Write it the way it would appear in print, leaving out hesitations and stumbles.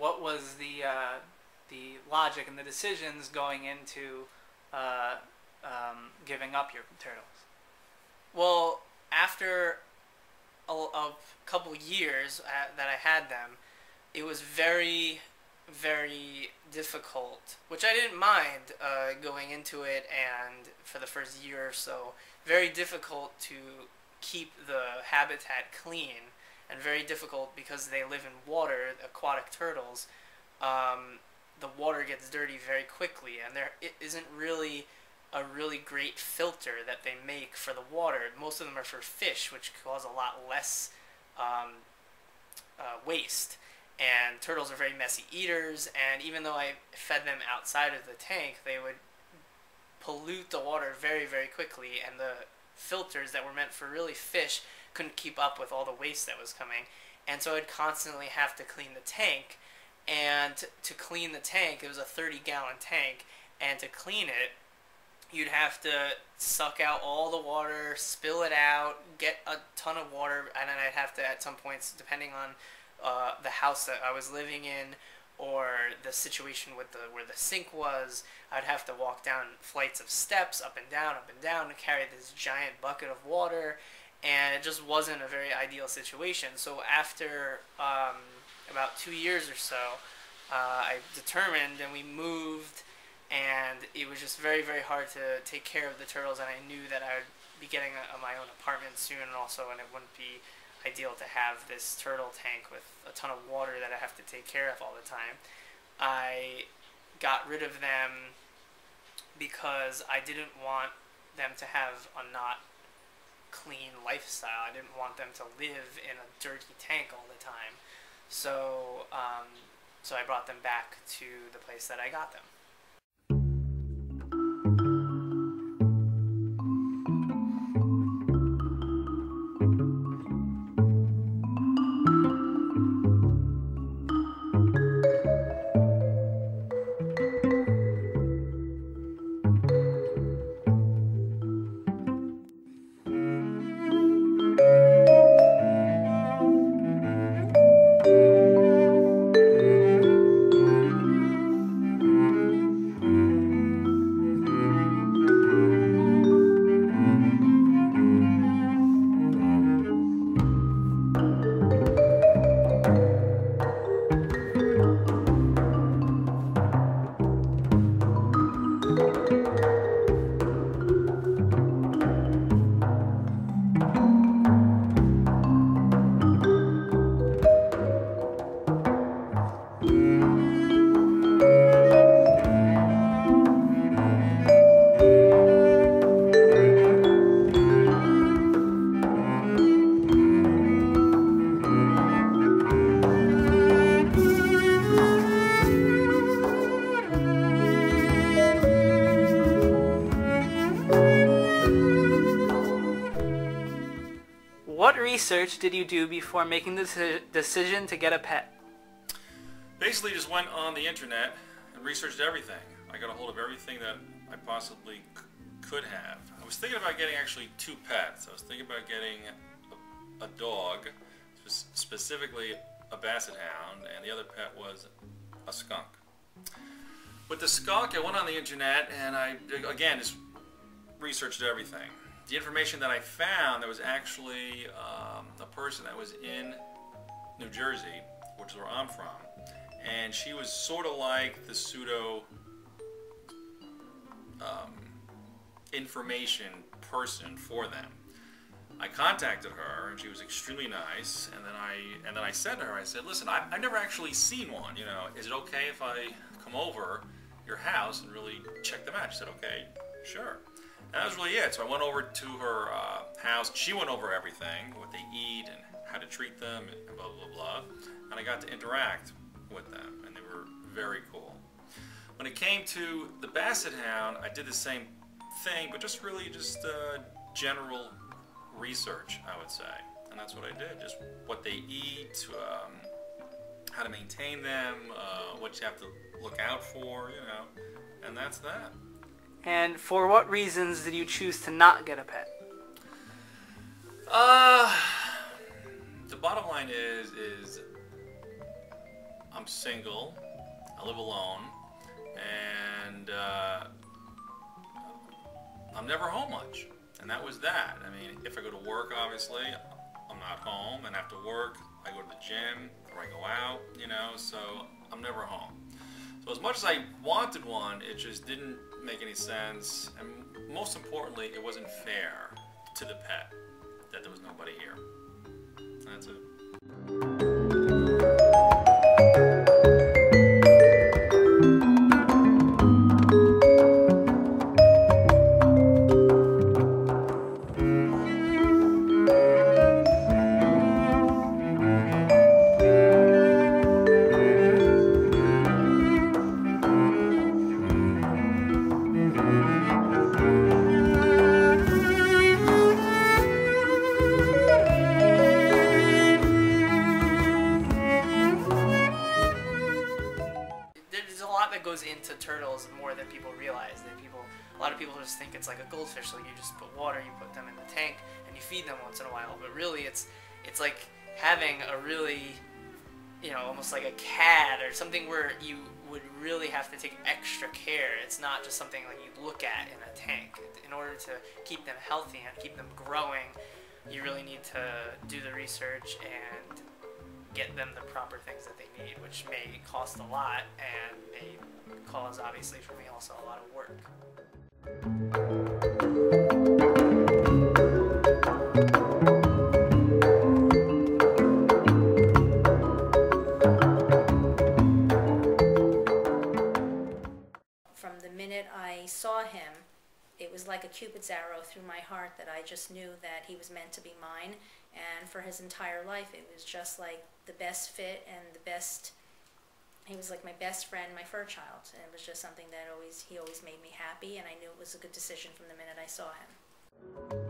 what was the logic and the decisions going into giving up your turtles? Well, after a couple years that I had them, it was very, very difficult, which I didn't mind going into it, and for the first year or so, very difficult to keep the habitat clean, and very difficult because they live in water, aquatic turtles. The water gets dirty very quickly, and there isn't really a really great filter that they make for the water. Most of them are for fish, which cause a lot less waste. And turtles are very messy eaters, and even though I fed them outside of the tank, they would pollute the water very, very quickly, and the filters that were meant for really fish couldn't keep up with all the waste that was coming. And so I'd constantly have to clean the tank, and to clean the tank, it was a 30-gallon tank, and to clean it, you'd have to suck out all the water, spill it out, get a ton of water, and then I'd have to, at some points, depending on the house that I was living in or the situation with where the sink was, I'd have to walk down flights of steps, up and down, and carry this giant bucket of water, and it just wasn't a very ideal situation. So after about 2 years or so, I determined, and we moved, and it was just very, very hard to take care of the turtles, and I knew that I would be getting my own apartment soon, and it wouldn't be ideal to have this turtle tank with a ton of water that I have to take care of all the time. I got rid of them because I didn't want them to have a not clean lifestyle. I didn't want them to live in a dirty tank all the time. So I brought them back to the place that I got them. What research did you do before making the decision to get a pet? Basically just went on the internet and researched everything. I got a hold of everything that I possibly could have. I was thinking about getting actually 2 pets. I was thinking about getting a dog, specifically a basset hound, and the other pet was a skunk. With the skunk, I went on the internet and I, again, just researched everything. The information that I found, there was actually a person that was in New Jersey, which is where I'm from, and she was sort of like the pseudo information person for them. I contacted her, and she was extremely nice, and then I said to her, I said, listen, I've never actually seen one, you know, is it okay if I come over your house and really check them out? She said, okay, sure. And that was really it. So I went over to her house. She went over everything, what they eat and how to treat them and blah, blah, blah. And I got to interact with them, and they were very cool. When it came to the basset hound, I did the same thing, but just really general research, I would say. And that's what I did, just what they eat, how to maintain them, what you have to look out for, you know, and that's that. And for what reasons did you choose to not get a pet? The bottom line is I'm single, I live alone, and I'm never home much. And that was that. I mean, if I go to work, obviously, I'm not home, and after work, I go to the gym, or I go out, you know, so I'm never home. So as much as I wanted one, it just didn't make any sense, and most importantly, it wasn't fair to the pet that there was nobody here. That's it. There's a lot that goes into turtles more than people realize. A lot of people just think it's like a goldfish, so you just put water, you put them in the tank, and you feed them once in a while. But really, it's like having a really, almost like a cat or something where you would really have to take extra care. It's not just something like you look at in a tank. In order to keep them healthy and keep them growing, you really need to do the research and get them the proper things that they need, which may cost a lot and may cause, obviously, for me also a lot of work. From the minute I saw him, it was like a Cupid's arrow through my heart that I just knew that he was meant to be mine, and for his entire life it was just like the best fit and the best. He was like my best friend, my fur child, and it was just something that he always made me happy, and I knew it was a good decision from the minute I saw him.